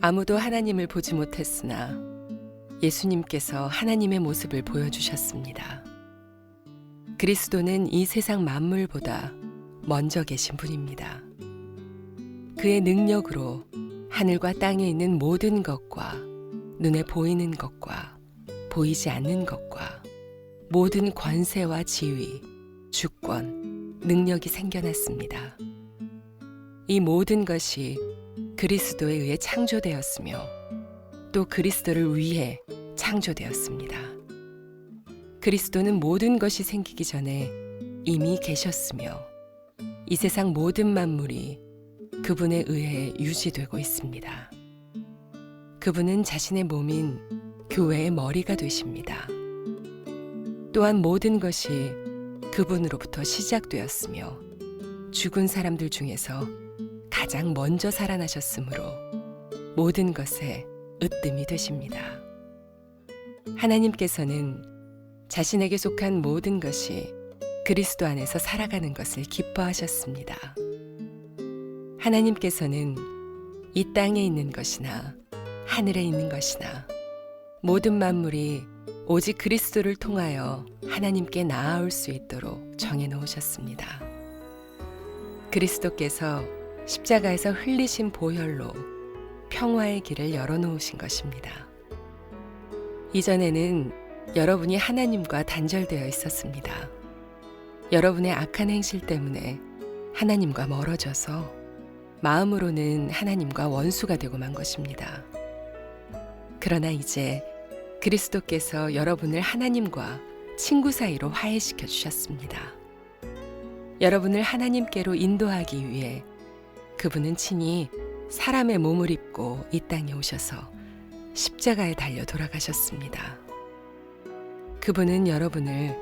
아무도 하나님을 보지 못했으나 예수님께서 하나님의 모습을 보여주셨습니다. 그리스도는 이 세상 만물보다 먼저 계신 분입니다. 그의 능력으로 하늘과 땅에 있는 모든 것과 눈에 보이는 것과 보이지 않는 것과 모든 권세와 지위, 주권, 능력이 생겨났습니다. 이 모든 것이 그리스도에 의해 창조되었으며 또 그리스도를 위해 창조되었습니다. 그리스도는 모든 것이 생기기 전에 이미 계셨으며 이 세상 모든 만물이 그분에 의해 유지되고 있습니다. 그분은 자신의 몸인 교회의 머리가 되십니다. 또한 모든 것이 그분으로부터 시작되었으며 죽은 사람들 중에서 가장 먼저 살아나셨으므로 모든 것에 으뜸이 되십니다. 하나님께서는 자신에게 속한 모든 것이 그리스도 안에서 살아가는 것을 기뻐하셨습니다. 하나님께서는 이 땅에 있는 것이나 하늘에 있는 것이나 모든 만물이 오직 그리스도를 통하여 하나님께 나아올 수 있도록 정해놓으셨습니다. 그리스도께서 십자가에서 흘리신 보혈로 평화의 길을 열어놓으신 것입니다. 이전에는 여러분이 하나님과 단절되어 있었습니다. 여러분의 악한 행실 때문에 하나님과 멀어져서 마음으로는 하나님과 원수가 되고 만 것입니다. 그러나 이제 그리스도께서 여러분을 하나님과 친구 사이로 화해시켜 주셨습니다. 여러분을 하나님께로 인도하기 위해 그분은 친히 사람의 몸을 입고 이 땅에 오셔서 십자가에 달려 돌아가셨습니다. 그분은 여러분을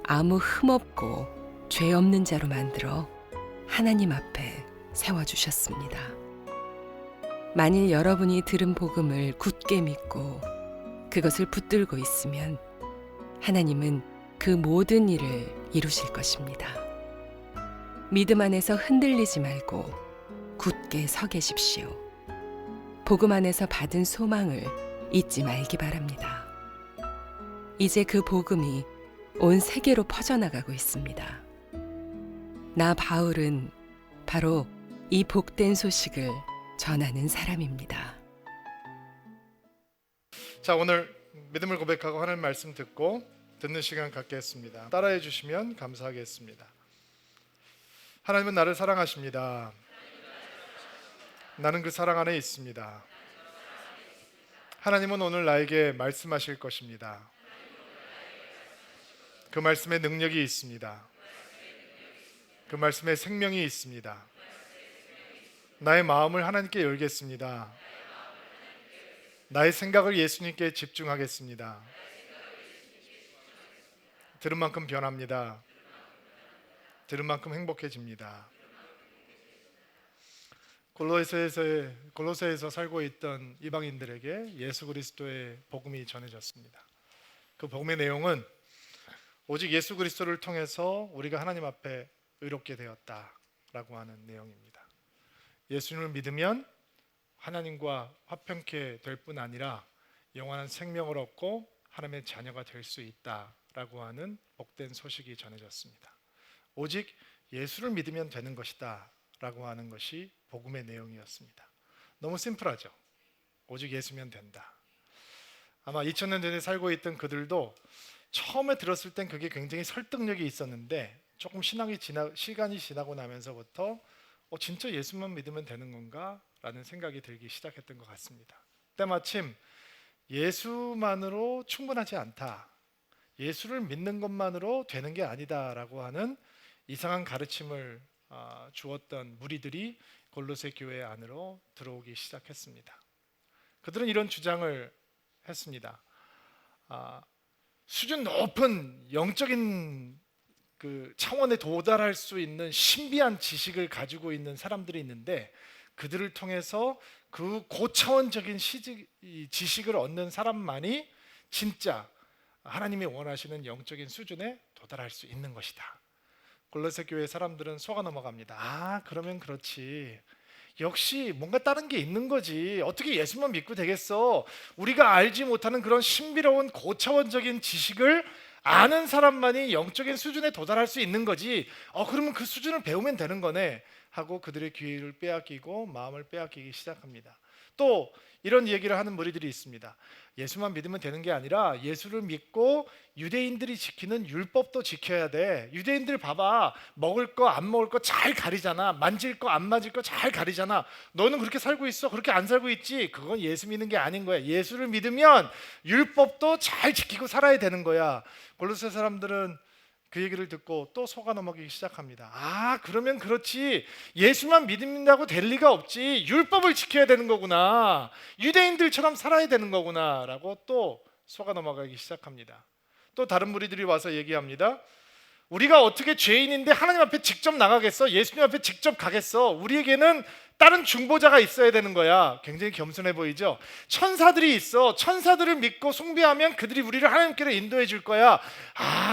아무 흠없고 죄 없는 자로 만들어 하나님 앞에 세워주셨습니다. 만일 여러분이 들은 복음을 굳게 믿고 그것을 붙들고 있으면 하나님은 그 모든 일을 이루실 것입니다. 믿음 안에서 흔들리지 말고 굳게 서 계십시오. 복음 안에서 받은 소망을 잊지 말기 바랍니다. 이제 그 복음이 온 세계로 퍼져나가고 있습니다. 나 바울은 바로 이 복된 소식을 전하는 사람입니다. 자, 오늘 믿음을 고백하고 하나님 말씀 듣고 듣는 시간 갖겠습니다. 따라해 주시면 감사하겠습니다. 하나님은 나를 사랑하십니다. 나는 그 사랑 안에 있습니다. 하나님은 오늘 나에게 말씀하실 것입니다. 그 말씀에 능력이 있습니다. 그 말씀에 생명이 있습니다. 나의 마음을 하나님께 열겠습니다. 나의 생각을 예수님께 집중하겠습니다. 들은 만큼 변합니다. 들은 만큼 행복해집니다. 골로새에서 살고 있던 이방인들에게 예수 그리스도의 복음이 전해졌습니다. 그 복음의 내용은 오직 예수 그리스도를 통해서 우리가 하나님 앞에 의롭게 되었다라고 하는 내용입니다. 예수님을 믿으면 하나님과 화평케 될 뿐 아니라 영원한 생명을 얻고 하나님의 자녀가 될 수 있다라고 하는 복된 소식이 전해졌습니다. 오직 예수를 믿으면 되는 것이다 라고 하는 것이 복음의 내용이었습니다. 너무 심플하죠. 오직 예수면 된다. 아마 2000년 전에 살고 있던 그들도 처음에 들었을 땐 그게 굉장히 설득력이 있었는데 조금 시간이 지나고 나면서부터 진짜 예수만 믿으면 되는 건가? 라는 생각이 들기 시작했던 것 같습니다. 때마침 예수만으로 충분하지 않다. 예수를 믿는 것만으로 되는 게 아니다 라고 하는 이상한 가르침을 주었던 무리들이 골로새 교회 안으로 들어오기 시작했습니다. 그들은 이런 주장을 했습니다. 수준 높은 영적인 그 차원에 도달할 수 있는 신비한 지식을 가지고 있는 사람들이 있는데 그들을 통해서 그 고차원적인 지식을 얻는 사람만이 진짜 하나님이 원하시는 영적인 수준에 도달할 수 있는 것이다. 골로새 교회 사람들은 속아 넘어갑니다. 그러면 그렇지. 역시 뭔가 다른 게 있는 거지. 어떻게 예수만 믿고 되겠어? 우리가 알지 못하는 그런 신비로운 고차원적인 지식을 아는 사람만이 영적인 수준에 도달할 수 있는 거지. 그러면 그 수준을 배우면 되는 거네 하고 그들의 귀를 빼앗기고 마음을 빼앗기기 시작합니다. 또 이런 얘기를 하는 무리들이 있습니다. 예수만 믿으면 되는 게 아니라 예수를 믿고 유대인들이 지키는 율법도 지켜야 돼. 유대인들 봐봐, 먹을 거 안 먹을 거 잘 가리잖아. 만질 거 안 만질 거 잘 가리잖아. 너는 그렇게 살고 있어? 그렇게 안 살고 있지? 그건 예수 믿는 게 아닌 거야. 예수를 믿으면 율법도 잘 지키고 살아야 되는 거야. 골로새 사람들은 그 얘기를 듣고 또 속아 넘어가기 시작합니다. 그러면 그렇지, 예수만 믿는다고 될 리가 없지, 율법을 지켜야 되는 거구나, 유대인들처럼 살아야 되는 거구나 라고 또 속아 넘어가기 시작합니다. 또 다른 무리들이 와서 얘기합니다. 우리가 어떻게 죄인인데 하나님 앞에 직접 나가겠어? 예수님 앞에 직접 가겠어? 우리에게는 다른 중보자가 있어야 되는 거야. 굉장히 겸손해 보이죠? 천사들이 있어. 천사들을 믿고 숭배하면 그들이 우리를 하나님께로 인도해 줄 거야.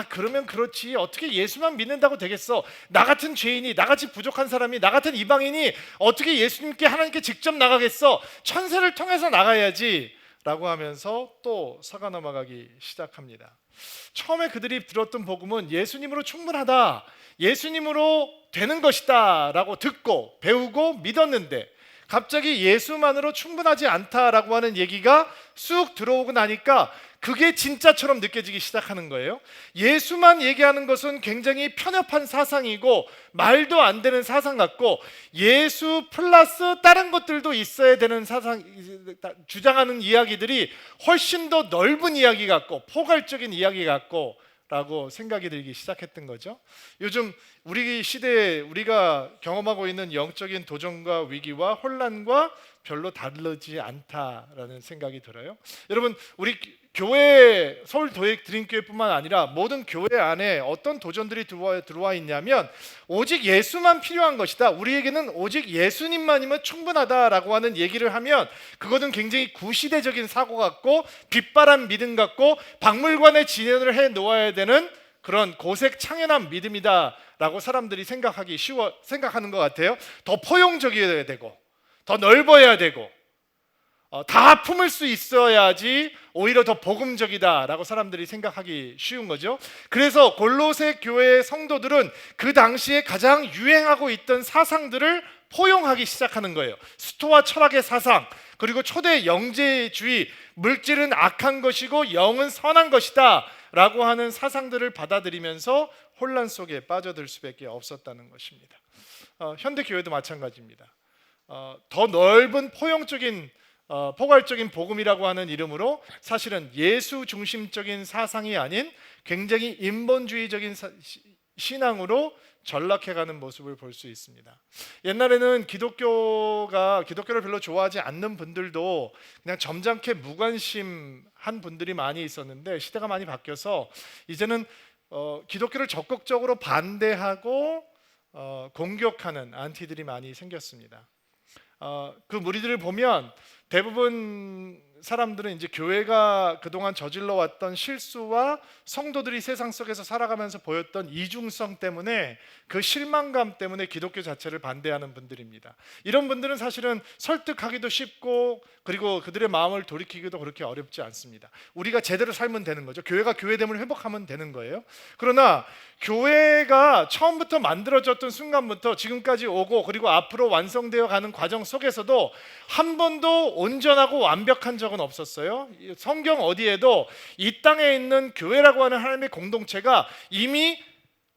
그러면 그렇지, 어떻게 예수만 믿는다고 되겠어? 나 같은 죄인이, 나같이 부족한 사람이, 나 같은 이방인이 어떻게 예수님께, 하나님께 직접 나가겠어? 천사를 통해서 나가야지 라고 하면서 또 속아 넘어가기 시작합니다. 처음에 그들이 들었던 복음은 예수님으로 충분하다, 예수님으로 되는 것이다 라고 듣고 배우고 믿었는데, 갑자기 예수만으로 충분하지 않다라고 하는 얘기가 쑥 들어오고 나니까 그게 진짜처럼 느껴지기 시작하는 거예요. 예수만 얘기하는 것은 굉장히 편협한 사상이고 말도 안 되는 사상 같고, 예수 플러스 다른 것들도 있어야 되는 사상, 주장하는 이야기들이 훨씬 더 넓은 이야기 같고 포괄적인 이야기 같고 라고 생각이 들기 시작했던 거죠. 요즘 우리 시대에 우리가 경험하고 있는 영적인 도전과 위기와 혼란과 별로 다르지 않다라는 생각이 들어요. 여러분, 우리 교회, 서울 드림교회뿐만 아니라 모든 교회 안에 어떤 도전들이 들어와 있냐면, 오직 예수만 필요한 것이다, 우리에게는 오직 예수님만이면 충분하다라고 하는 얘기를 하면 그것은 굉장히 구시대적인 사고 같고 빛바란 믿음 같고 박물관에 진열을 해 놓아야 되는 그런 고색 창연한 믿음이다라고 사람들이 생각하는 것 같아요. 더 포용적이어야 되고 더 넓어야 되고 다 품을 수 있어야지 오히려 더 복음적이다라고 사람들이 생각하기 쉬운 거죠. 그래서 골로새 교회의 성도들은 그 당시에 가장 유행하고 있던 사상들을 포용하기 시작하는 거예요. 스토아 철학의 사상, 그리고 초대 영재주의, 물질은 악한 것이고 영은 선한 것이다 라고 하는 사상들을 받아들이면서 혼란 속에 빠져들 수밖에 없었다는 것입니다. 현대교회도 마찬가지입니다. 더 넓은 포용적인 포괄적인 복음이라고 하는 이름으로 사실은 예수 중심적인 사상이 아닌 굉장히 인본주의적인 신앙으로 전락해가는 모습을 볼 수 있습니다. 옛날에는 기독교를 별로 좋아하지 않는 분들도 그냥 점잖게 무관심한 분들이 많이 있었는데, 시대가 많이 바뀌어서 이제는 기독교를 적극적으로 반대하고 공격하는 안티들이 많이 생겼습니다. 그 무리들을 보면 대부분 사람들은 이제 교회가 그동안 저질러 왔던 실수와 성도들이 세상 속에서 살아가면서 보였던 이중성 때문에, 그 실망감 때문에 기독교 자체를 반대하는 분들입니다. 이런 분들은 사실은 설득하기도 쉽고 그리고 그들의 마음을 돌이키기도 그렇게 어렵지 않습니다. 우리가 제대로 살면 되는 거죠. 교회가 교회됨을 회복하면 되는 거예요. 그러나 교회가 처음부터 만들어졌던 순간부터 지금까지 오고 그리고 앞으로 완성되어 가는 과정 속에서도 한 번도 온전하고 완벽한 적은 없었어요. 성경 어디에도 이 땅에 있는 교회라고 하는 하나님의 공동체가 이미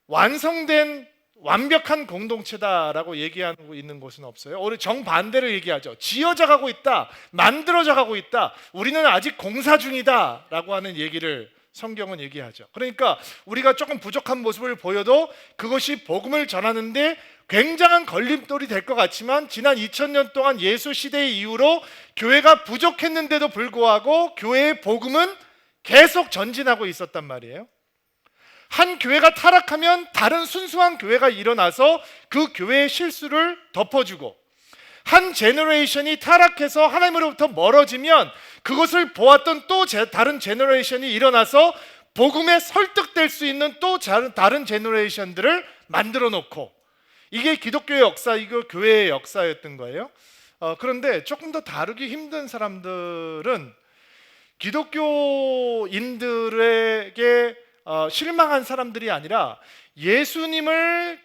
완성된 완벽한 공동체다라고 얘기하고 있는 곳은 없어요. 오히려 정반대를 얘기하죠. 지어져 가고 있다, 만들어져 가고 있다, 우리는 아직 공사 중이다 라고 하는 얘기를 성경은 얘기하죠. 그러니까 우리가 조금 부족한 모습을 보여도 그것이 복음을 전하는데 굉장한 걸림돌이 될 것 같지만, 지난 2000년 동안 예수 시대 이후로 교회가 부족했는데도 불구하고 교회의 복음은 계속 전진하고 있었단 말이에요. 한 교회가 타락하면 다른 순수한 교회가 일어나서 그 교회의 실수를 덮어주고, 한 제너레이션이 타락해서 하나님으로부터 멀어지면 그것을 보았던 또 다른 제너레이션이 일어나서 복음에 설득될 수 있는 또 다른 제너레이션들을 만들어 놓고, 이게 기독교의 역사이고 교회의 역사였던 거예요. 그런데 조금 더 다루기 힘든 사람들은 기독교인들에게 실망한 사람들이 아니라 예수님을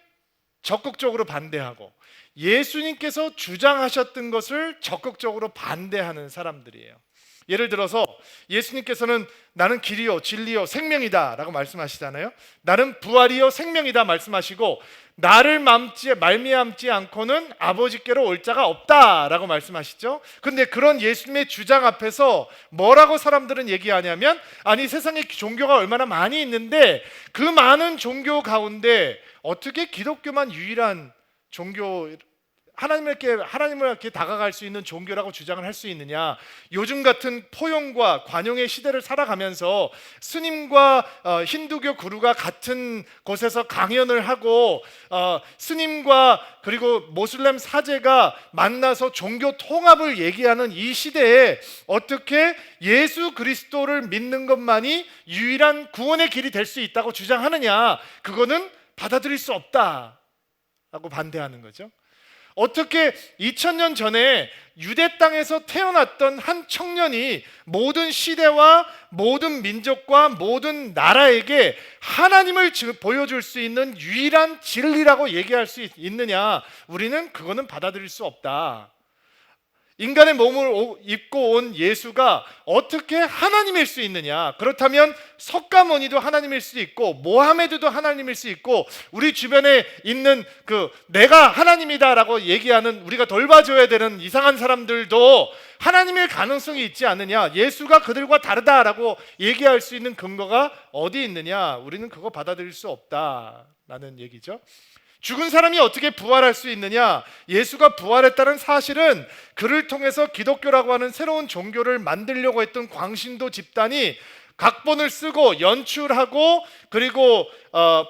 적극적으로 반대하고 예수님께서 주장하셨던 것을 적극적으로 반대하는 사람들이에요. 예를 들어서 예수님께서는 나는 길이요 진리요 생명이다 라고 말씀하시잖아요. 나는 부활이요 생명이다 말씀하시고 나를 말미암지 않고는 아버지께로 올 자가 없다 라고 말씀하시죠. 근데 그런 예수님의 주장 앞에서 뭐라고 사람들은 얘기하냐면, 아니 세상에 종교가 얼마나 많이 있는데 그 많은 종교 가운데 어떻게 기독교만 유일한 종교, 하나님을 이렇게 다가갈 수 있는 종교라고 주장을 할 수 있느냐. 요즘 같은 포용과 관용의 시대를 살아가면서 스님과 힌두교 구루가 같은 곳에서 강연을 하고 스님과 그리고 모슬렘 사제가 만나서 종교 통합을 얘기하는 이 시대에 어떻게 예수 그리스도를 믿는 것만이 유일한 구원의 길이 될 수 있다고 주장하느냐. 그거는 받아들일 수 없다라고 반대하는 거죠. 어떻게 2000년 전에 유대 땅에서 태어났던 한 청년이 모든 시대와 모든 민족과 모든 나라에게 하나님을 보여줄 수 있는 유일한 진리라고 얘기할 수 있느냐? 우리는 그거는 받아들일 수 없다. 인간의 몸을 입고 온 예수가 어떻게 하나님일 수 있느냐? 그렇다면 석가모니도 하나님일 수 있고 모하메드도 하나님일 수 있고 우리 주변에 있는 내가 하나님이다라고 얘기하는, 우리가 돌봐줘야 되는 이상한 사람들도 하나님일 가능성이 있지 않느냐? 예수가 그들과 다르다라고 얘기할 수 있는 근거가 어디 있느냐? 우리는 그거 받아들일 수 없다라는 얘기죠. 죽은 사람이 어떻게 부활할 수 있느냐? 예수가 부활했다는 사실은 그를 통해서 기독교라고 하는 새로운 종교를 만들려고 했던 광신도 집단이 각본을 쓰고 연출하고 그리고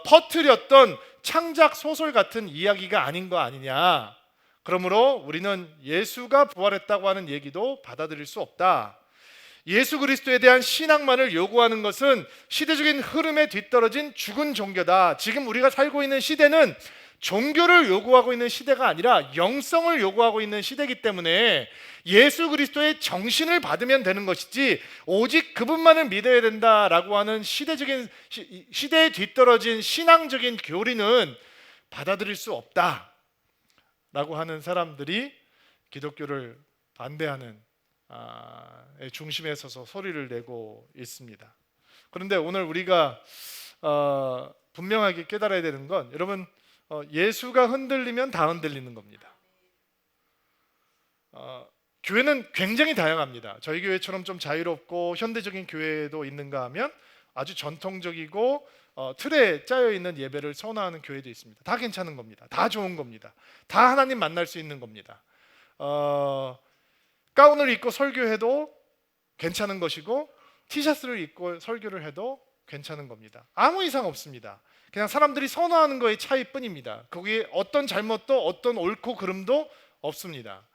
퍼뜨렸던 창작 소설 같은 이야기가 아닌 거 아니냐. 그러므로 우리는 예수가 부활했다고 하는 얘기도 받아들일 수 없다. 예수 그리스도에 대한 신앙만을 요구하는 것은 시대적인 흐름에 뒤떨어진 죽은 종교다. 지금 우리가 살고 있는 시대는 종교를 요구하고 있는 시대가 아니라 영성을 요구하고 있는 시대이기 때문에 예수 그리스도의 정신을 받으면 되는 것이지 오직 그분만을 믿어야 된다라고 하는 시대에 뒤떨어진 신앙적인 교리는 받아들일 수 없다라고 하는 사람들이 기독교를 반대하는 중심에 서서 소리를 내고 있습니다. 그런데 오늘 우리가 분명하게 깨달아야 되는 건, 여러분, 예수가 흔들리면 다 흔들리는 겁니다. 교회는 굉장히 다양합니다. 저희 교회처럼 좀 자유롭고 현대적인 교회도 있는가 하면 아주 전통적이고 틀에 짜여 있는 예배를 선호하는 교회도 있습니다. 다 괜찮은 겁니다. 다 좋은 겁니다. 다 하나님 만날 수 있는 겁니다. 가운을 입고 설교해도 괜찮은 것이고 티셔츠를 입고 설교를 해도 괜찮은 겁니다. 아무 이상 없습니다. 그냥 사람들이 선호하는 거의 차이뿐입니다. 거기에 어떤 잘못도 어떤 옳고 그름도 없습니다.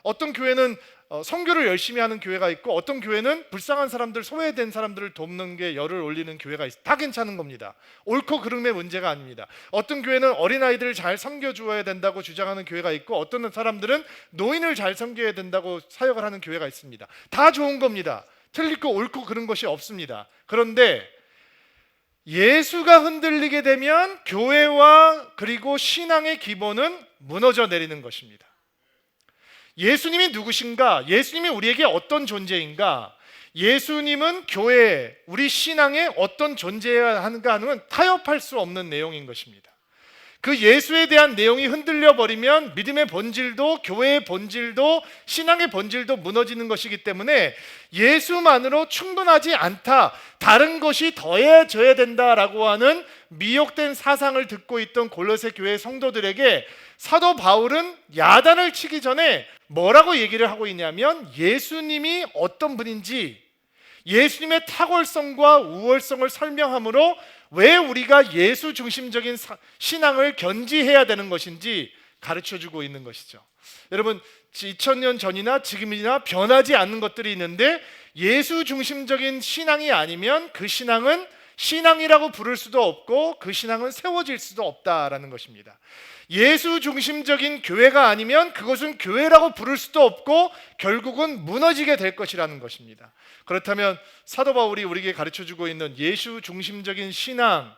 어떤 교회는 선교를 열심히 하는 교회가 있고 어떤 교회는 불쌍한 사람들, 소외된 사람들을 돕는 게 열을 올리는 교회가 있어요. 다 괜찮은 겁니다. 옳고 그름의 문제가 아닙니다. 어떤 교회는 어린아이들을 잘 섬겨주어야 된다고 주장하는 교회가 있고 어떤 사람들은 노인을 잘 섬겨야 된다고 사역을 하는 교회가 있습니다. 다 좋은 겁니다. 틀리고 옳고 그런 것이 없습니다. 그런데 예수가 흔들리게 되면 교회와 그리고 신앙의 기본은 무너져 내리는 것입니다. 예수님이 누구신가? 예수님이 우리에게 어떤 존재인가? 예수님은 교회, 우리 신앙에 어떤 존재여야 하는가 하는 건 타협할 수 없는 내용인 것입니다. 그 예수에 대한 내용이 흔들려 버리면 믿음의 본질도 교회의 본질도 신앙의 본질도 무너지는 것이기 때문에 예수만으로 충분하지 않다, 다른 것이 더해져야 된다라고 하는 미혹된 사상을 듣고 있던 골로새 교회 성도들에게 사도 바울은 야단을 치기 전에 뭐라고 얘기를 하고 있냐면 예수님이 어떤 분인지, 예수님의 탁월성과 우월성을 설명함으로 왜 우리가 예수 중심적인 신앙을 견지해야 되는 것인지 가르쳐주고 있는 것이죠. 여러분, 2000년 전이나 지금이나 변하지 않는 것들이 있는데 예수 중심적인 신앙이 아니면 그 신앙은 신앙이라고 부를 수도 없고 그 신앙은 세워질 수도 없다라는 것입니다. 예수 중심적인 교회가 아니면 그것은 교회라고 부를 수도 없고 결국은 무너지게 될 것이라는 것입니다. 그렇다면 사도 바울이 우리에게 가르쳐주고 있는 예수 중심적인 신앙,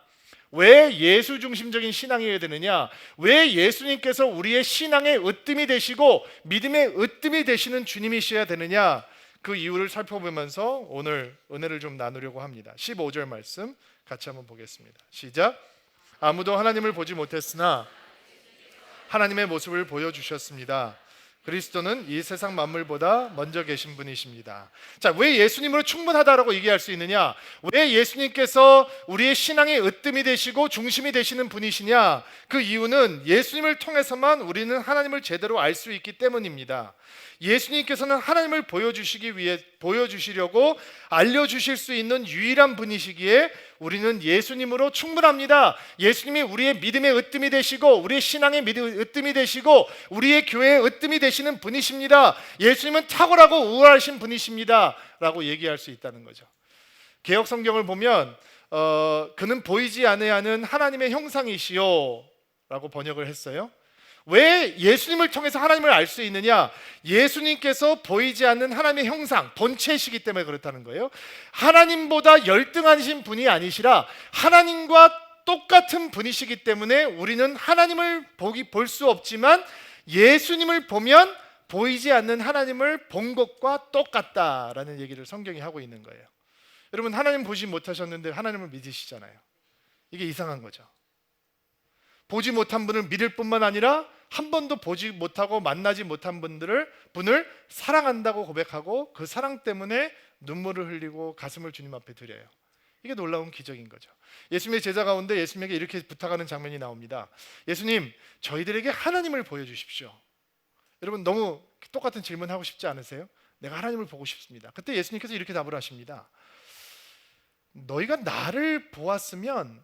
왜 예수 중심적인 신앙이어야 되느냐? 왜 예수님께서 우리의 신앙의 으뜸이 되시고 믿음의 으뜸이 되시는 주님이셔야 되느냐? 그 이유를 살펴보면서 오늘 은혜를 좀 나누려고 합니다. 15절 말씀 같이 한번 보겠습니다. 시작. 아무도 하나님을 보지 못했으나 하나님의 모습을 보여주셨습니다. 그리스도는 이 세상 만물보다 먼저 계신 분이십니다. 자, 왜 예수님으로 충분하다라고 얘기할 수 있느냐? 왜 예수님께서 우리의 신앙의 으뜸이 되시고 중심이 되시는 분이시냐? 그 이유는 예수님을 통해서만 우리는 하나님을 제대로 알 수 있기 때문입니다. 예수님께서는 하나님을 보여주시려고 알려주실 수 있는 유일한 분이시기에 우리는 예수님으로 충분합니다. 예수님이 우리의 믿음의 으뜸이 되시고 우리의 신앙의 믿음의 으뜸이 되시고 우리의 교회의 으뜸이 되시는 분이십니다. 예수님은 탁월하고 우월하신 분이십니다 라고 얘기할 수 있다는 거죠. 개역 성경을 보면 그는 보이지 아니하는 하나님의 형상이시요 라고 번역을 했어요. 왜 예수님을 통해서 하나님을 알 수 있느냐? 예수님께서 보이지 않는 하나님의 형상, 본체이시기 때문에 그렇다는 거예요. 하나님보다 열등하신 분이 아니시라 하나님과 똑같은 분이시기 때문에 우리는 하나님을 볼 수 없지만 예수님을 보면 보이지 않는 하나님을 본 것과 똑같다라는 얘기를 성경이 하고 있는 거예요. 여러분, 하나님 보지 못하셨는데 하나님을 믿으시잖아요. 이게 이상한 거죠. 보지 못한 분을 믿을 뿐만 아니라 한 번도 보지 못하고 만나지 못한 분을 사랑한다고 고백하고 그 사랑 때문에 눈물을 흘리고 가슴을 주님 앞에 드려요. 이게 놀라운 기적인 거죠. 예수님의 제자 가운데 예수님에게 이렇게 부탁하는 장면이 나옵니다. 예수님, 저희들에게 하나님을 보여주십시오. 여러분, 너무 똑같은 질문하고 싶지 않으세요? 내가 하나님을 보고 싶습니다. 그때 예수님께서 이렇게 답을 하십니다. 너희가 나를 보았으면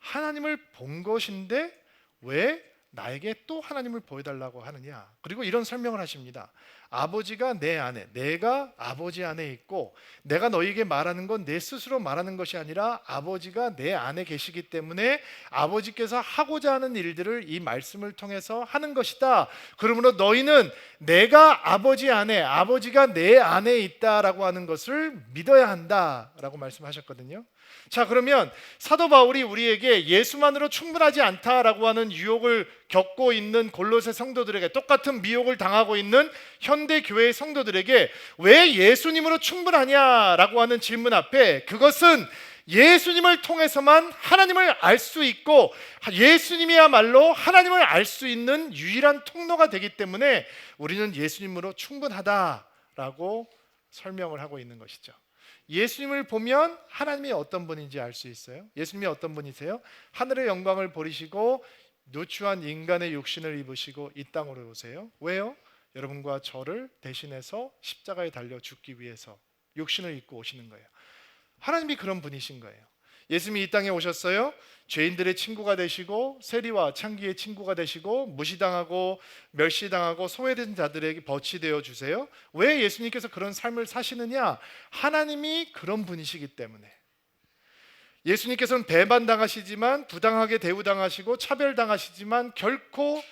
하나님을 본 것인데 왜 나에게 또 하나님을 보여달라고 하느냐? 그리고 이런 설명을 하십니다. 아버지가 내 안에, 내가 아버지 안에 있고 내가 너희에게 말하는 건 내 스스로 말하는 것이 아니라 아버지가 내 안에 계시기 때문에 아버지께서 하고자 하는 일들을 이 말씀을 통해서 하는 것이다. 그러므로 너희는 내가 아버지 안에, 아버지가 내 안에 있다라고 하는 것을 믿어야 한다라고 말씀하셨거든요. 자, 그러면 사도 바울이 우리에게 예수만으로 충분하지 않다라고 하는 유혹을 겪고 있는 골로새 성도들에게, 똑같은 미혹을 당하고 있는 현대 교회의 성도들에게 왜 예수님으로 충분하냐라고 하는 질문 앞에 그것은 예수님을 통해서만 하나님을 알 수 있고 예수님이야말로 하나님을 알 수 있는 유일한 통로가 되기 때문에 우리는 예수님으로 충분하다라고 설명을 하고 있는 것이죠. 예수님을 보면 하나님이 어떤 분인지 알 수 있어요. 예수님이 어떤 분이세요? 하늘의 영광을 버리시고 누추한 인간의 육신을 입으시고 이 땅으로 오세요. 왜요? 여러분과 저를 대신해서 십자가에 달려 죽기 위해서 육신을 입고 오시는 거예요. 하나님이 그런 분이신 거예요. 예수님이 이 땅에 오셨어요. 죄인들의 친구가 되시고 세리와 창기의 친구가 되시고 무시당하고 멸시당하고 소외된 자들에게 벗이 되어 주세요. 왜 예수님께서 그런 삶을 사시느냐? 하나님이 그런 분이시기 때문에. 예수님께서는 배반당하시지만 부당하게 대우당하시고 차별당하시지만 결코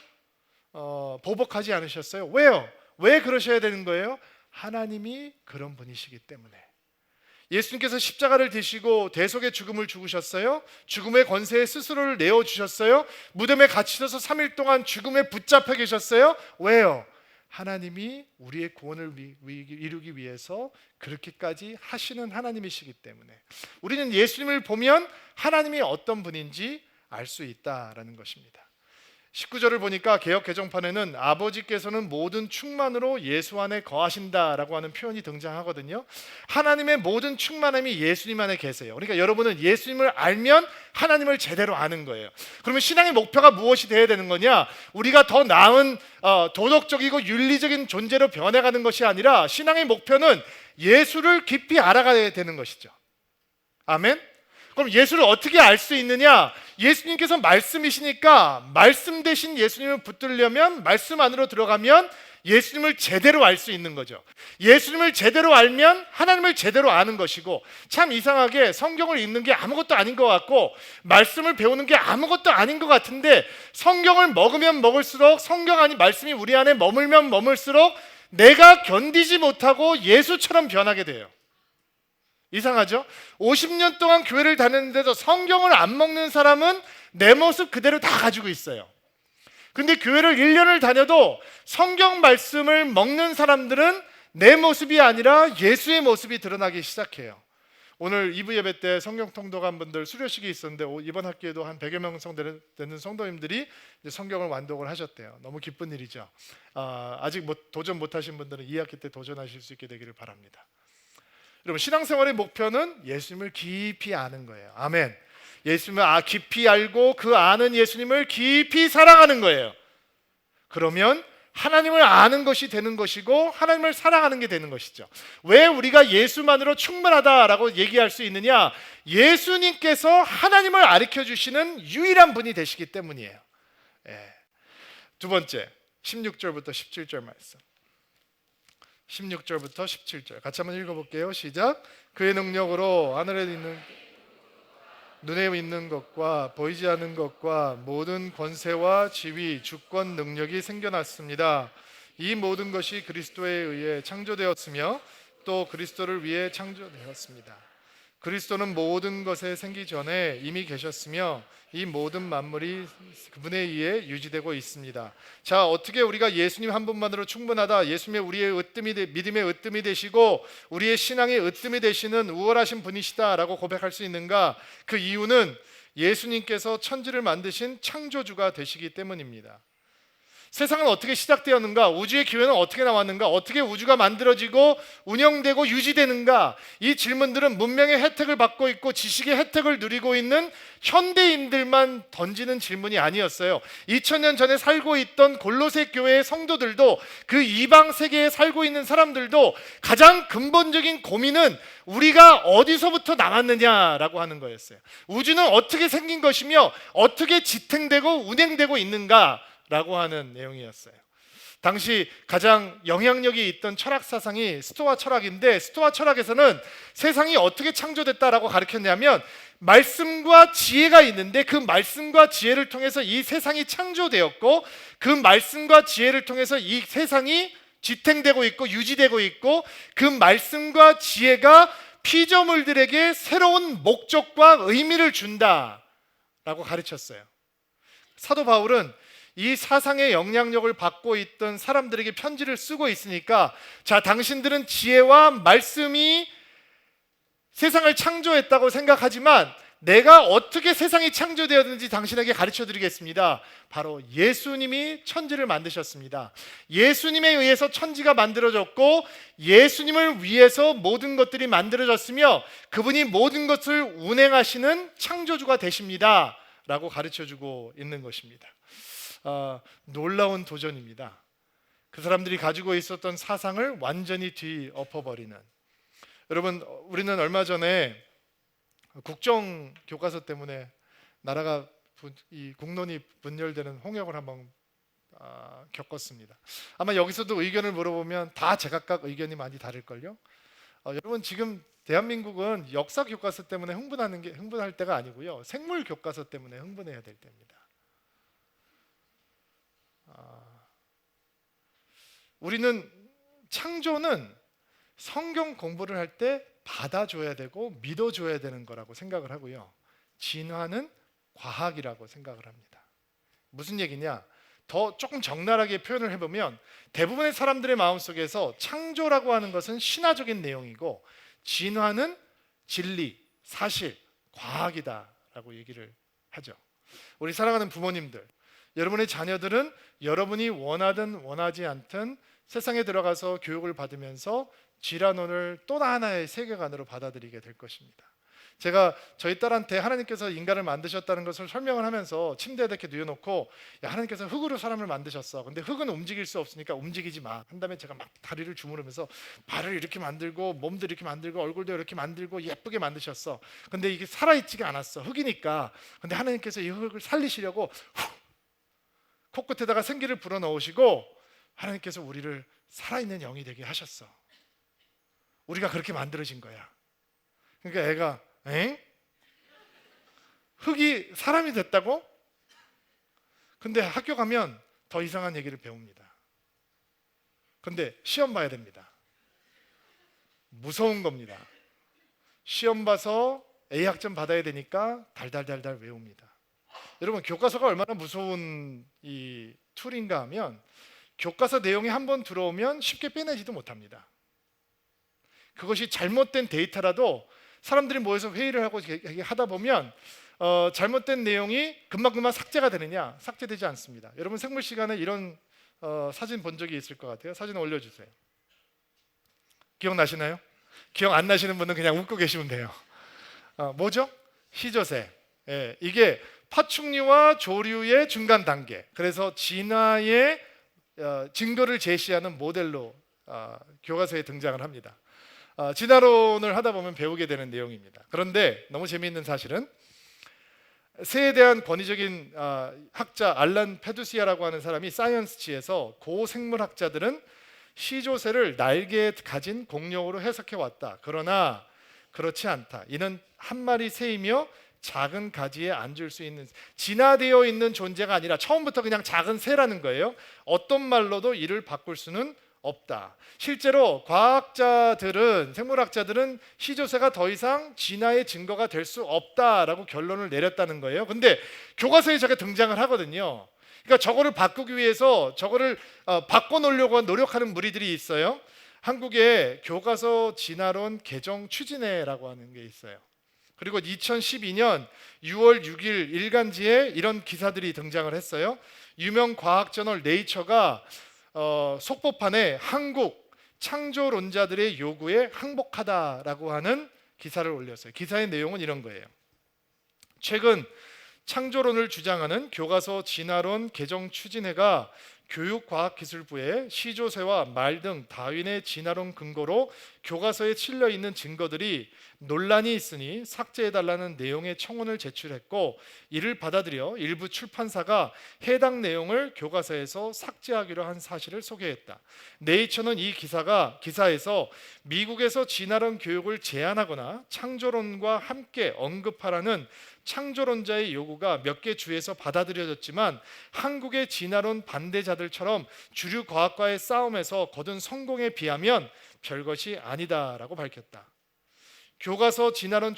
보복하지 않으셨어요. 왜요? 왜 그러셔야 되는 거예요? 하나님이 그런 분이시기 때문에. 예수님께서 십자가를 지시고 대속의 죽음을 죽으셨어요. 죽음의 권세에 스스로를 내어주셨어요. 무덤에 갇히셔서 3일 동안 죽음에 붙잡혀 계셨어요. 왜요? 하나님이 우리의 구원을 이루기 위해서 그렇게까지 하시는 하나님이시기 때문에 우리는 예수님을 보면 하나님이 어떤 분인지 알 수 있다라는 것입니다. 19절을 보니까 개역 개정판에는 아버지께서는 모든 충만으로 예수 안에 거하신다라고 하는 표현이 등장하거든요. 하나님의 모든 충만함이 예수님 안에 계세요. 그러니까 여러분은 예수님을 알면 하나님을 제대로 아는 거예요. 그러면 신앙의 목표가 무엇이 되어야 되는 거냐? 우리가 더 나은 도덕적이고 윤리적인 존재로 변해가는 것이 아니라 신앙의 목표는 예수를 깊이 알아가야 되는 것이죠. 아멘? 그럼 예수를 어떻게 알 수 있느냐? 예수님께서 말씀이시니까 말씀 대신 예수님을 붙들려면 말씀 안으로 들어가면 예수님을 제대로 알 수 있는 거죠. 예수님을 제대로 알면 하나님을 제대로 아는 것이고, 참 이상하게 성경을 읽는 게 아무것도 아닌 것 같고 말씀을 배우는 게 아무것도 아닌 것 같은데, 성경을 먹으면 먹을수록, 성경 안이 말씀이 우리 안에 머물면 머물수록 내가 견디지 못하고 예수처럼 변하게 돼요. 이상하죠? 50년 동안 교회를 다녔는데도 성경을 안 먹는 사람은 내 모습 그대로 다 가지고 있어요. 근데 교회를 1년을 다녀도 성경 말씀을 먹는 사람들은 내 모습이 아니라 예수의 모습이 드러나기 시작해요. 오늘 2부 예배 때 성경 통독한 분들 수료식이 있었는데, 이번 학기에도 한 100여 명 되는 성도님들이 성경을 완독을 하셨대요. 너무 기쁜 일이죠. 아직 도전 못하신 분들은 2학기 때 도전하실 수 있게 되기를 바랍니다. 여러분, 신앙생활의 목표는 예수님을 깊이 아는 거예요. 아멘. 예수님을 깊이 알고 그 아는 예수님을 깊이 사랑하는 거예요. 그러면 하나님을 아는 것이 되는 것이고 하나님을 사랑하는 게 되는 것이죠. 왜 우리가 예수만으로 충분하다라고 얘기할 수 있느냐? 예수님께서 하나님을 가르쳐 주시는 유일한 분이 되시기 때문이에요. 두 번째, 16절부터 17절 말씀. 16절부터 17절 같이 한번 읽어볼게요. 시작. 그의 능력으로 하늘에 있는, 눈에 있는 것과 보이지 않는 것과 모든 권세와 지위, 주권, 능력이 생겨났습니다. 이 모든 것이 그리스도에 의해 창조되었으며 또 그리스도를 위해 창조되었습니다. 그리스도는 모든 것에 생기기 전에 이미 계셨으며 이 모든 만물이 그분에 의해 유지되고 있습니다. 자, 어떻게 우리가 예수님 한 분만으로 충분하다, 예수님의 우리의 믿음의 으뜸이 되시고 우리의 신앙의 으뜸이 되시는 우월하신 분이시다라고 고백할 수 있는가? 그 이유는 예수님께서 천지를 만드신 창조주가 되시기 때문입니다. 세상은 어떻게 시작되었는가? 우주의 기회는 어떻게 나왔는가? 어떻게 우주가 만들어지고 운영되고 유지되는가? 이 질문들은 문명의 혜택을 받고 있고 지식의 혜택을 누리고 있는 현대인들만 던지는 질문이 아니었어요. 2000년 전에 살고 있던 골로새 교회의 성도들도, 그 이방 세계에 살고 있는 사람들도 가장 근본적인 고민은 우리가 어디서부터 나왔느냐라고 하는 거였어요. 우주는 어떻게 생긴 것이며 어떻게 지탱되고 운행되고 있는가? 라고 하는 내용이었어요. 당시 가장 영향력이 있던 철학 사상이 스토아 철학인데, 스토아 철학에서는 세상이 어떻게 창조됐다라고 가르쳤냐면, 말씀과 지혜가 있는데 그 말씀과 지혜를 통해서 이 세상이 창조되었고, 그 말씀과 지혜를 통해서 이 세상이 지탱되고 있고 유지되고 있고, 그 말씀과 지혜가 피조물들에게 새로운 목적과 의미를 준다라고 가르쳤어요. 사도 바울은 이 사상의 영향력을 받고 있던 사람들에게 편지를 쓰고 있으니까, 자, 당신들은 지혜와 말씀이 세상을 창조했다고 생각하지만 내가 어떻게 세상이 창조되었는지 당신에게 가르쳐 드리겠습니다. 바로 예수님이 천지를 만드셨습니다. 예수님에 의해서 천지가 만들어졌고 예수님을 위해서 모든 것들이 만들어졌으며 그분이 모든 것을 운행하시는 창조주가 되십니다 라고 가르쳐 주고 있는 것입니다. 놀라운 도전입니다. 그 사람들이 가지고 있었던 사상을 완전히 뒤엎어버리는. 여러분, 우리는 얼마 전에 국정 교과서 때문에 나라가 이 국론이 분열되는 홍역을 한번 겪었습니다. 아마 여기서도 의견을 물어보면 다 제각각 의견이 많이 다를걸요. 여러분, 지금 대한민국은 역사 교과서 때문에 흥분할 때가 아니고요, 생물 교과서 때문에 흥분해야 될 때입니다. 우리는 창조는 성경 공부를 할 때 받아줘야 되고 믿어줘야 되는 거라고 생각을 하고요, 진화는 과학이라고 생각을 합니다. 무슨 얘기냐? 더 조금 적나라하게 표현을 해보면, 대부분의 사람들의 마음속에서 창조라고 하는 것은 신화적인 내용이고 진화는 진리, 사실, 과학이다라고 얘기를 하죠. 우리 사랑하는 부모님들, 여러분의 자녀들은 여러분이 원하든 원하지 않든 세상에 들어가서 교육을 받으면서 지라논을 또 하나의 세계관으로 받아들이게 될 것입니다. 제가 저희 딸한테 하나님께서 인간을 만드셨다는 것을 설명을 하면서 침대에 이렇게 누워놓고, 야, 하나님께서 흑으로 사람을 만드셨어. 근데 흑은 움직일 수 없으니까 움직이지 마. 한 다음에 제가 막 다리를 주무르면서 발을 이렇게 만들고 몸도 이렇게 만들고 얼굴도 이렇게 만들고 예쁘게 만드셨어. 근데 이게 살아있지가 않았어. 흑이니까. 근데 하나님께서 이 흑을 살리시려고 코끝에다가 생기를 불어넣으시고 하나님께서 우리를 살아있는 영이 되게 하셨어. 우리가 그렇게 만들어진 거야. 그러니까 애가 엥? 흙이 사람이 됐다고? 근데 학교 가면 더 이상한 얘기를 배웁니다. 근데 시험 봐야 됩니다. 무서운 겁니다. 시험 봐서 A학점 받아야 되니까 달달달달 외웁니다. 여러분, 교과서가 얼마나 무서운 이 툴인가 하면 교과서 내용이 한번 들어오면 쉽게 빼내지도 못합니다. 그것이 잘못된 데이터라도 사람들이 모여서 회의를 하고 하다 보면 잘못된 내용이 금방금방 삭제가 되느냐? 삭제되지 않습니다. 여러분, 생물 시간에 이런 사진 본 적이 있을 것 같아요. 사진 올려주세요. 기억나시나요? 기억 안 나시는 분은 그냥 웃고 계시면 돼요. 뭐죠? 시조새. 예, 이게 파충류와 조류의 중간 단계. 그래서 진화의 증거를 제시하는 모델로 교과서에 등장을 합니다. 진화론을 하다 보면 배우게 되는 내용입니다. 그런데 너무 재미있는 사실은 새에 대한 권위적인 학자 알란 페두시아라고 하는 사람이 사이언스지에서 고생물학자들은 시조새를 날개에 가진 공룡으로 해석해 왔다. 그러나 그렇지 않다. 이는 한 마리 새이며 작은 가지에 앉을 수 있는, 진화되어 있는 존재가 아니라 처음부터 그냥 작은 새라는 거예요. 어떤 말로도 이를 바꿀 수는 없다. 실제로 과학자들은, 생물학자들은 시조새가 더 이상 진화의 증거가 될 수 없다라고 결론을 내렸다는 거예요. 근데 교과서에 저게 등장을 하거든요. 그러니까 저거를 바꾸기 위해서 저거를 바꿔놓으려고 노력하는 무리들이 있어요. 한국에 교과서 진화론 개정 추진회라고 하는 게 있어요. 그리고 2012년 6월 6일 일간지에 이런 기사들이 등장을 했어요. 유명 과학저널 네이처가 속보판에 한국 창조론자들의 요구에 항복하다라고 하는 기사를 올렸어요. 기사의 내용은 이런 거예요. 최근 창조론을 주장하는 교과서 진화론 개정 추진회가 교육과학기술부에 시조새와 말 등 다윈의 진화론 근거로 교과서에 실려 있는 증거들이 논란이 있으니 삭제해달라는 내용의 청원을 제출했고, 이를 받아들여 일부 출판사가 해당 내용을 교과서에서 삭제하기로 한 사실을 소개했다. 네이처는 이 기사에서 미국에서 진화론 교육을 제한하거나 창조론과 함께 언급하라는 창조론자의 요구가 몇 개 주에서 받아들여졌지만 한국의 진화론 반대자들처럼 주류 과학과의 싸움에서 거둔 성공에 비하면 별것이 아니다라고 밝혔다. 교과서 진화론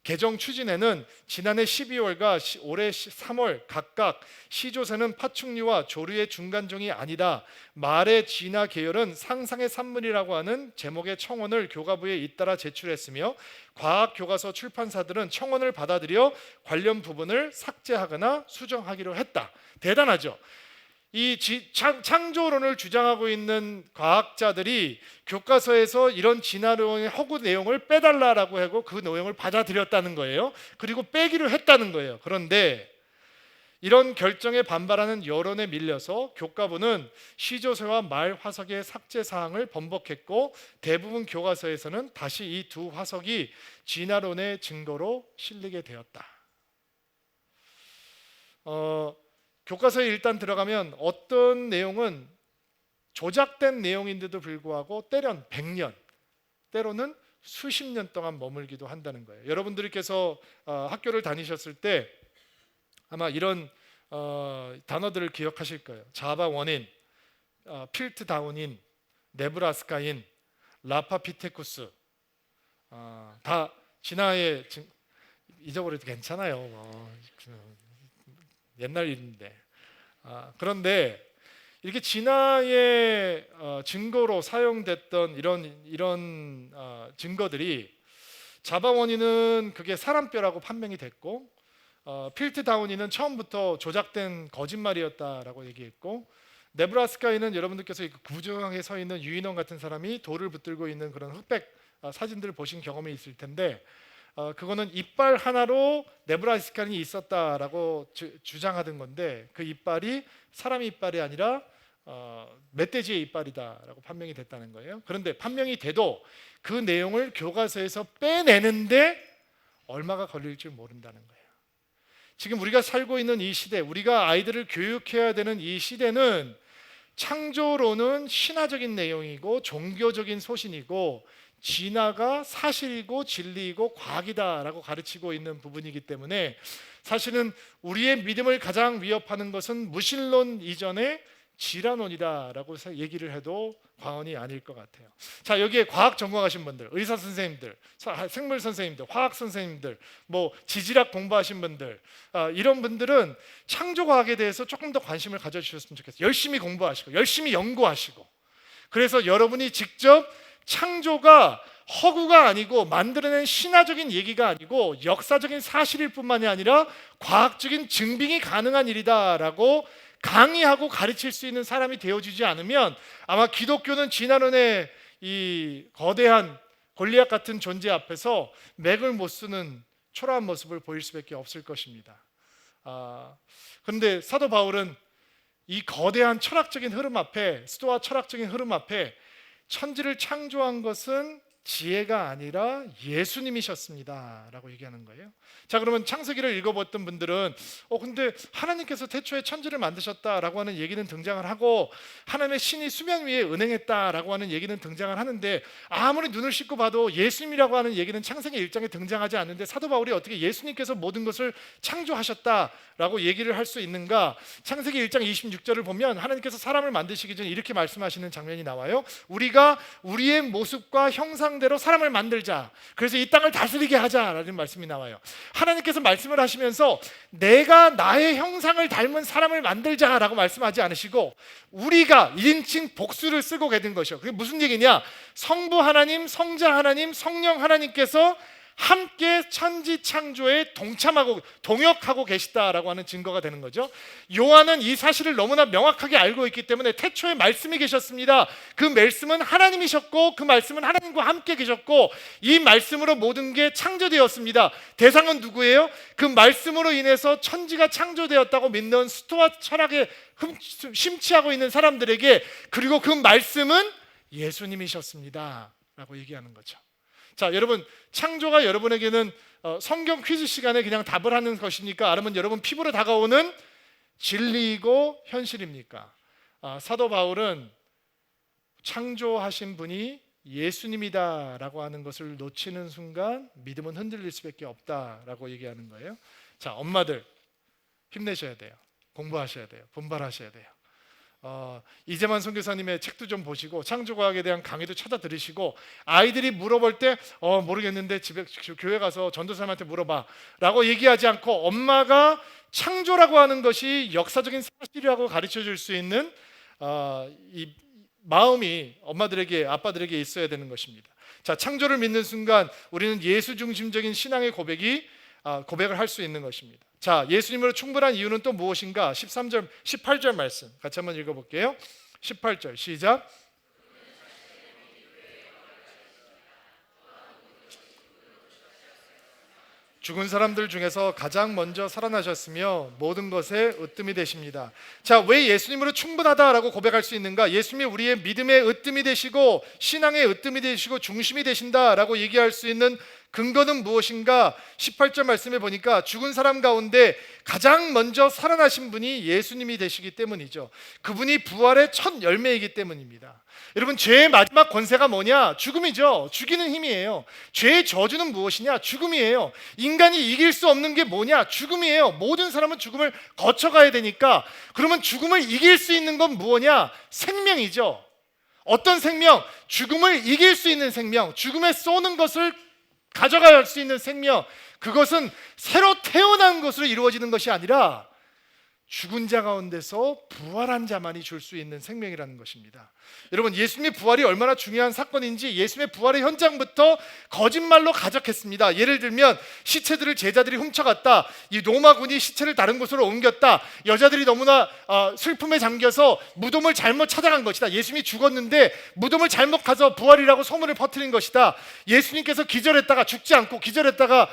개정 추진에는 지난해 12월과 올해 3월 각각 시조새는 파충류와 조류의 중간종이 아니다, 말의 진화 계열은 상상의 산물이라고 하는 제목의 청원을 교과부에 잇따라 제출했으며, 과학 교과서 출판사들은 청원을 받아들여 관련 부분을 삭제하거나 수정하기로 했다. 대단하죠? 이 창조론을 주장하고 있는 과학자들이 교과서에서 이런 진화론의 허구 내용을 빼달라라고 하고 그 내용을 받아들였다는 거예요. 그리고 빼기로 했다는 거예요. 그런데 이런 결정에 반발하는 여론에 밀려서 교과부는 시조새와 말 화석의 삭제 사항을 번복했고, 대부분 교과서에서는 다시 이 두 화석이 진화론의 증거로 실리게 되었다. 교과서에 일단 들어가면 어떤 내용은 조작된 내용인데도 불구하고 때론 100년, 때로는 수십 년 동안 머물기도 한다는 거예요. 여러분들께서 학교를 다니셨을 때 아마 이런 단어들을 기억하실 거예요. 자바 원인, 필트 다운인, 네브라스카인, 라파피테쿠스, 다 진화에 잊어버려도 괜찮아요. 옛날 일인데. 그런데 이렇게 진화의 증거로 사용됐던 이런 증거들이, 자바 원인은 그게 사람뼈라고 판명이 됐고, 필트 다운이는 처음부터 조작된 거짓말이었다라고 얘기했고, 네브라스카인은 여러분들께서 구조형에 서 있는 유인원 같은 사람이 돌을 붙들고 있는 그런 흑백 사진들을 보신 경험이 있을 텐데, 그거는 이빨 하나로 네브라스카인이 있었다라고 주장하던 건데, 그 이빨이 사람 이빨이 아니라 멧돼지의 이빨이다라고 판명이 됐다는 거예요. 그런데 판명이 돼도 그 내용을 교과서에서 빼내는데 얼마가 걸릴 줄 모른다는 거예요. 지금 우리가 살고 있는 이 시대, 우리가 아이들을 교육해야 되는 이 시대는 창조론은 신화적인 내용이고 종교적인 소신이고 진화가 사실이고 진리이고 과학이다라고 가르치고 있는 부분이기 때문에 사실은 우리의 믿음을 가장 위협하는 것은 무신론 이전의 질환론이다라고 얘기를 해도 과언이 아닐 것 같아요. 자, 여기에 과학 전공하신 분들, 의사 선생님들, 생물 선생님들, 화학 선생님들, 뭐 지질학 공부하신 분들, 이런 분들은 창조 과학에 대해서 조금 더 관심을 가져주셨으면 좋겠어요. 열심히 공부하시고 열심히 연구하시고, 그래서 여러분이 직접 창조가 허구가 아니고 만들어낸 신화적인 얘기가 아니고 역사적인 사실일 뿐만이 아니라 과학적인 증빙이 가능한 일이다라고 강의하고 가르칠 수 있는 사람이 되어주지 않으면 아마 기독교는 진화론의 이 거대한 골리앗 같은 존재 앞에서 맥을 못 쓰는 초라한 모습을 보일 수밖에 없을 것입니다. 그런데 사도 바울은 이 거대한 철학적인 흐름 앞에, 스토아 철학적인 흐름 앞에 천지를 창조한 것은 지혜가 아니라 예수님이셨습니다 라고 얘기하는 거예요. 자, 그러면 창세기를 읽어봤던 분들은 근데 하나님께서 태초에 천지를 만드셨다라고 하는 얘기는 등장을 하고 하나님의 신이 수면 위에 운행했다라고 하는 얘기는 등장을 하는데 아무리 눈을 씻고 봐도 예수님이라고 하는 얘기는 창세기 1장에 등장하지 않는데 사도 바울이 어떻게 예수님께서 모든 것을 창조하셨다라고 얘기를 할 수 있는가? 창세기 1장 26절을 보면 하나님께서 사람을 만드시기 전에 이렇게 말씀하시는 장면이 나와요. 우리가 우리의 모습과 형상대로 사람을 만들자, 그래서 이 땅을 다스리게 하자라는 말씀이 나와요. 하나님께서 말씀을 하시면서 내가 나의 형상을 닮은 사람을 만들자라고 말씀하지 않으시고 우리가 1인칭 복수를 쓰고 계신 것이요. 그게 무슨 얘기냐? 성부 하나님, 성자 하나님, 성령 하나님께서 함께 천지 창조에 동참하고 동역하고 계시다라고 하는 증거가 되는 거죠. 요한은 이 사실을 너무나 명확하게 알고 있기 때문에 태초에 말씀이 계셨습니다. 그 말씀은 하나님이셨고 그 말씀은 하나님과 함께 계셨고 이 말씀으로 모든 게 창조되었습니다. 대상은 누구예요? 그 말씀으로 인해서 천지가 창조되었다고 믿는 스토아 철학에 심취하고 있는 사람들에게, 그리고 그 말씀은 예수님이셨습니다 라고 얘기하는 거죠. 자, 여러분, 창조가 여러분에게는 성경 퀴즈 시간에 그냥 답을 하는 것입니까? 아니면 여러분 피부로 다가오는 진리이고 현실입니까? 사도 바울은 창조하신 분이 예수님이다라고 하는 것을 놓치는 순간 믿음은 흔들릴 수밖에 없다라고 얘기하는 거예요. 자, 엄마들 힘내셔야 돼요. 공부하셔야 돼요. 분발하셔야 돼요. 이재만 선교사님의 책도 좀 보시고 창조과학에 대한 강의도 찾아 들으시고, 아이들이 물어볼 때 모르겠는데 집에 교회 가서 전도사님한테 물어봐 라고 얘기하지 않고 엄마가 창조라고 하는 것이 역사적인 사실이라고 가르쳐 줄 수 있는 이 마음이 엄마들에게, 아빠들에게 있어야 되는 것입니다. 자, 창조를 믿는 순간 우리는 예수 중심적인 신앙의 고백을 할 수 있는 것입니다. 자, 예수님으로 충분한 이유는 또 무엇인가? 13절, 18절 말씀 같이 한번 읽어볼게요. 18절 시작. 죽은 사람들 중에서 가장 먼저 살아나셨으며 모든 것에 으뜸이 되십니다. 자, 왜 예수님으로 충분하다라고 고백할 수 있는가? 예수님이 우리의 믿음의 으뜸이 되시고 신앙의 으뜸이 되시고 중심이 되신다라고 얘기할 수 있는 근거는 무엇인가? 18절 말씀에 보니까 죽은 사람 가운데 가장 먼저 살아나신 분이 예수님이 되시기 때문이죠. 그분이 부활의 첫 열매이기 때문입니다. 여러분, 죄의 마지막 권세가 뭐냐? 죽음이죠. 죽이는 힘이에요. 죄의 저주는 무엇이냐? 죽음이에요. 인간이 이길 수 없는 게 뭐냐? 죽음이에요. 모든 사람은 죽음을 거쳐가야 되니까, 그러면 죽음을 이길 수 있는 건 무엇이냐? 생명이죠. 어떤 생명? 죽음을 이길 수 있는 생명, 죽음에 쏘는 것을 가져갈 수 있는 생명. 그것은 새로 태어난 것으로 이루어지는 것이 아니라 죽은 자 가운데서 부활한 자만이 줄 수 있는 생명이라는 것입니다. 여러분, 예수님의 부활이 얼마나 중요한 사건인지 예수님의 부활의 현장부터 거짓말로 가적했습니다. 예를 들면 시체들을 제자들이 훔쳐갔다, 이 로마군이 시체를 다른 곳으로 옮겼다, 여자들이 너무나 슬픔에 잠겨서 무덤을 잘못 찾아간 것이다, 예수님이 죽었는데 무덤을 잘못 가서 부활이라고 소문을 퍼뜨린 것이다, 예수님께서 기절했다가 죽지 않고 기절했다가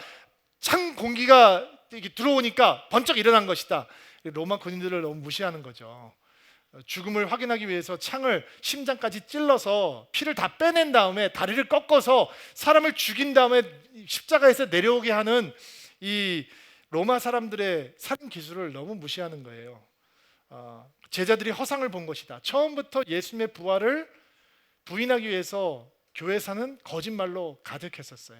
찬 공기가 들어오니까 번쩍 일어난 것이다. 로마 군인들을 너무 무시하는 거죠. 죽음을 확인하기 위해서 창을 심장까지 찔러서 피를 다 빼낸 다음에 다리를 꺾어서 사람을 죽인 다음에 십자가에서 내려오게 하는 이 로마 사람들의 살인 기술을 너무 무시하는 거예요. 제자들이 허상을 본 것이다. 처음부터 예수님의 부활을 부인하기 위해서 교회사는 거짓말로 가득했었어요.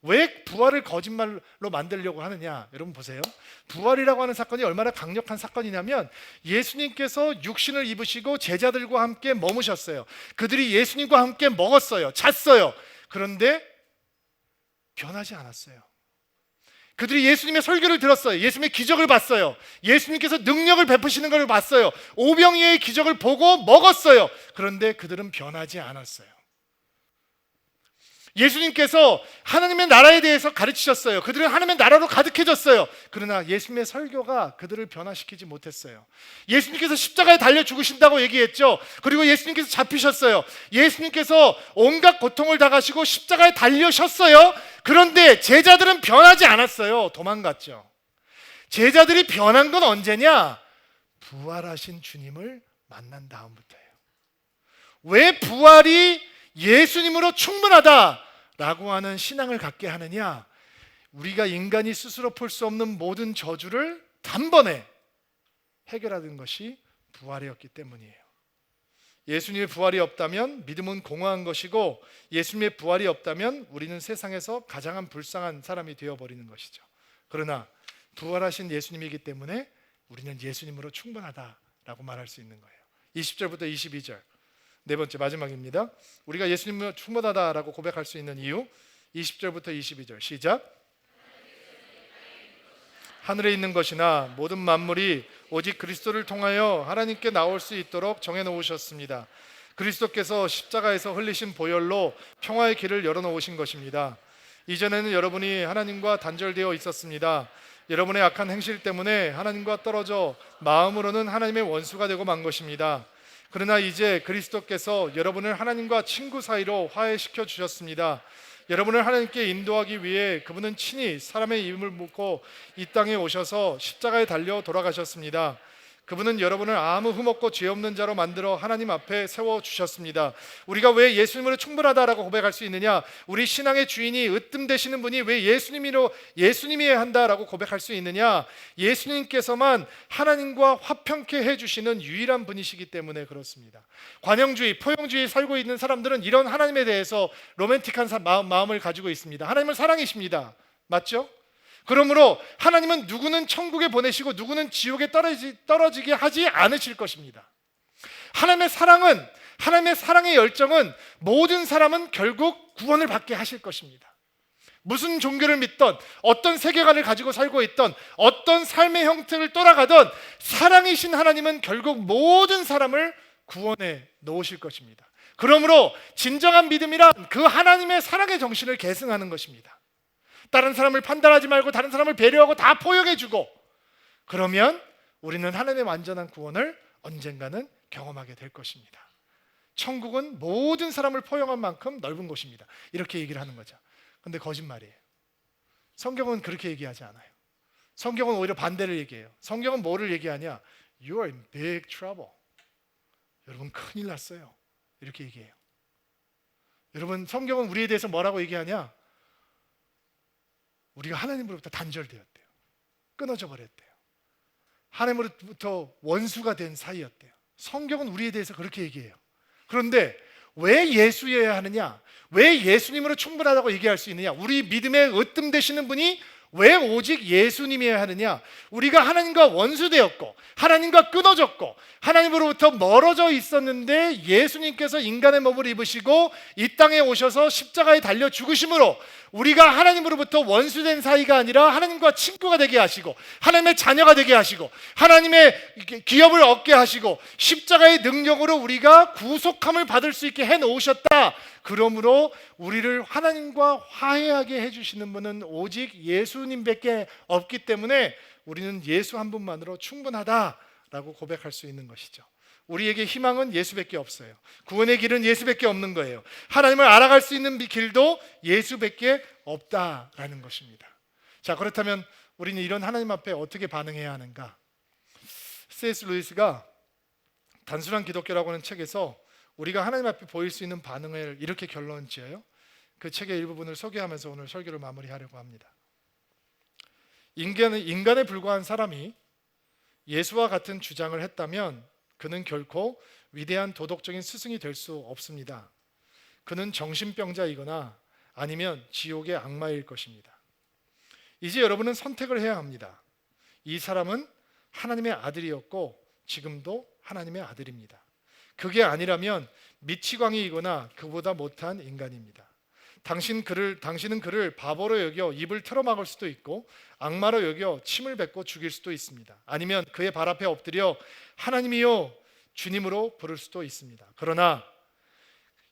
왜 부활을 거짓말로 만들려고 하느냐? 여러분 보세요. 부활이라고 하는 사건이 얼마나 강력한 사건이냐면 예수님께서 육신을 입으시고 제자들과 함께 머무셨어요. 그들이 예수님과 함께 먹었어요. 잤어요. 그런데 변하지 않았어요. 그들이 예수님의 설교를 들었어요. 예수님의 기적을 봤어요. 예수님께서 능력을 베푸시는 걸 봤어요. 오병이어의 기적을 보고 먹었어요. 그런데 그들은 변하지 않았어요. 예수님께서 하나님의 나라에 대해서 가르치셨어요. 그들은 하나님의 나라로 가득해졌어요. 그러나 예수님의 설교가 그들을 변화시키지 못했어요. 예수님께서 십자가에 달려 죽으신다고 얘기했죠. 그리고 예수님께서 잡히셨어요. 예수님께서 온갖 고통을 당하시고 십자가에 달려셨어요. 그런데 제자들은 변하지 않았어요. 도망갔죠. 제자들이 변한 건 언제냐? 부활하신 주님을 만난 다음부터예요. 왜 부활이 예수님으로 충분하다라고 하는 신앙을 갖게 하느냐? 우리가 인간이 스스로 풀 수 없는 모든 저주를 단번에 해결하는 것이 부활이었기 때문이에요. 예수님의 부활이 없다면 믿음은 공허한 것이고, 예수님의 부활이 없다면 우리는 세상에서 가장 불쌍한 사람이 되어버리는 것이죠. 그러나 부활하신 예수님이기 때문에 우리는 예수님으로 충분하다라고 말할 수 있는 거예요. 20절부터 22절, 네 번째 마지막입니다. 우리가 예수님으로 충분하다라고 고백할 수 있는 이유, 20절부터 22절 시작. 하늘에 있는 것이나 모든 만물이 오직 그리스도를 통하여 하나님께 나올 수 있도록 정해놓으셨습니다. 그리스도께서 십자가에서 흘리신 보혈로 평화의 길을 열어놓으신 것입니다. 이전에는 여러분이 하나님과 단절되어 있었습니다. 여러분의 악한 행실 때문에 하나님과 떨어져 마음으로는 하나님의 원수가 되고 만 것입니다. 그러나 이제 그리스도께서 여러분을 하나님과 친구 사이로 화해시켜 주셨습니다. 여러분을 하나님께 인도하기 위해 그분은 친히 사람의 이름을 묻고 이 땅에 오셔서 십자가에 달려 돌아가셨습니다. 그분은 여러분을 아무 흠없고 죄 없는 자로 만들어 하나님 앞에 세워주셨습니다. 우리가 왜 예수님으로 충분하다라고 고백할 수 있느냐? 우리 신앙의 주인이 으뜸 되시는 분이 왜 예수님이어야 한다라고 고백할 수 있느냐? 예수님께서만 하나님과 화평케 해주시는 유일한 분이시기 때문에 그렇습니다. 관용주의, 포용주의 살고 있는 사람들은 이런 하나님에 대해서 로맨틱한 마음을 가지고 있습니다. 하나님은 사랑이십니다. 맞죠? 그러므로 하나님은 누구는 천국에 보내시고 누구는 지옥에 떨어지게 하지 않으실 것입니다. 하나님의 사랑의 열정은 모든 사람은 결국 구원을 받게 하실 것입니다. 무슨 종교를 믿던, 어떤 세계관을 가지고 살고 있던, 어떤 삶의 형태를 떠나가던 사랑이신 하나님은 결국 모든 사람을 구원에 놓으실 것입니다. 그러므로 진정한 믿음이란 그 하나님의 사랑의 정신을 계승하는 것입니다. 다른 사람을 판단하지 말고 다른 사람을 배려하고 다 포용해주고, 그러면 우리는 하나님의 완전한 구원을 언젠가는 경험하게 될 것입니다. 천국은 모든 사람을 포용한 만큼 넓은 곳입니다. 이렇게 얘기를 하는 거죠. 근데 거짓말이에요. 성경은 그렇게 얘기하지 않아요. 성경은 오히려 반대를 얘기해요. 성경은 뭐를 얘기하냐? You are in big trouble. 여러분 큰일 났어요. 이렇게 얘기해요. 여러분 성경은 우리에 대해서 뭐라고 얘기하냐? 우리가 하나님으로부터 단절되었대요. 끊어져 버렸대요. 하나님으로부터 원수가 된 사이였대요. 성경은 우리에 대해서 그렇게 얘기해요. 그런데 왜 예수여야 하느냐? 왜 예수님으로 충분하다고 얘기할 수 있느냐? 우리 믿음의 으뜸 되시는 분이 왜 오직 예수님이어야 하느냐? 우리가 하나님과 원수되었고 하나님과 끊어졌고 하나님으로부터 멀어져 있었는데 예수님께서 인간의 몸을 입으시고 이 땅에 오셔서 십자가에 달려 죽으심으로 우리가 하나님으로부터 원수된 사이가 아니라 하나님과 친구가 되게 하시고 하나님의 자녀가 되게 하시고 하나님의 기업을 얻게 하시고 십자가의 능력으로 우리가 구속함을 받을 수 있게 해놓으셨다. 그러므로 우리를 하나님과 화해하게 해주시는 분은 오직 예수님밖에 없기 때문에 우리는 예수 한 분만으로 충분하다라고 고백할 수 있는 것이죠. 우리에게 희망은 예수밖에 없어요. 구원의 길은 예수밖에 없는 거예요. 하나님을 알아갈 수 있는 길도 예수밖에 없다라는 것입니다. 자, 그렇다면 우리는 이런 하나님 앞에 어떻게 반응해야 하는가? C.S. 루이스가 단순한 기독교라고 하는 책에서 우리가 하나님 앞에 보일 수 있는 반응을 이렇게 결론 지어요. 그 책의 일부분을 소개하면서 오늘 설교를 마무리하려고 합니다. 인간에 불과한 사람이 예수와 같은 주장을 했다면 그는 결코 위대한 도덕적인 스승이 될 수 없습니다. 그는 정신병자이거나 아니면 지옥의 악마일 것입니다. 이제 여러분은 선택을 해야 합니다. 이 사람은 하나님의 아들이었고 지금도 하나님의 아들입니다. 그게 아니라면 미치광이이거나 그보다 못한 인간입니다. 당신은 그를 바보로 여겨 입을 틀어막을 수도 있고 악마로 여겨 침을 뱉고 죽일 수도 있습니다. 아니면 그의 발 앞에 엎드려 하나님이요 주님으로 부를 수도 있습니다. 그러나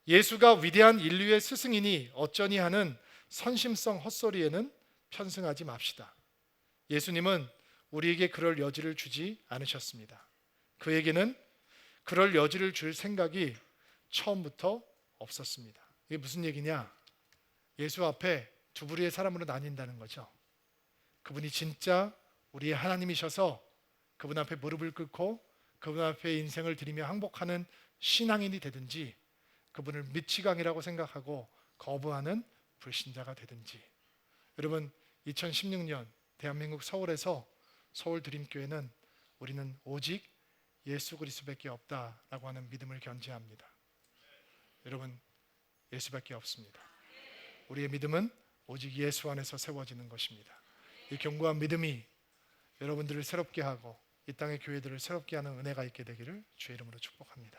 예수가 위대한 인류의 스승이니 어쩌니 하는 선심성 헛소리에는 편승하지 맙시다. 예수님은 우리에게 그럴 여지를 주지 않으셨습니다. 그에게는 그럴 여지를 줄 생각이 처음부터 없었습니다. 이게 무슨 얘기냐? 예수 앞에 두 부류의 사람으로 나뉜다는 거죠. 그분이 진짜 우리의 하나님이셔서 그분 앞에 무릎을 꿇고 그분 앞에 인생을 드리며 항복하는 신앙인이 되든지, 그분을 미치광이라고 생각하고 거부하는 불신자가 되든지. 여러분, 2016년 대한민국 서울에서 서울 드림교회는 우리는 오직 예수 그리스도밖에 없다라고 하는 믿음을 견지합니다. 여러분, 예수밖에 없습니다. 우리의 믿음은 오직 예수 안에서 세워지는 것입니다. 이 견고한 믿음이 여러분들을 새롭게 하고 이 땅의 교회들을 새롭게 하는 은혜가 있게 되기를 주의 이름으로 축복합니다.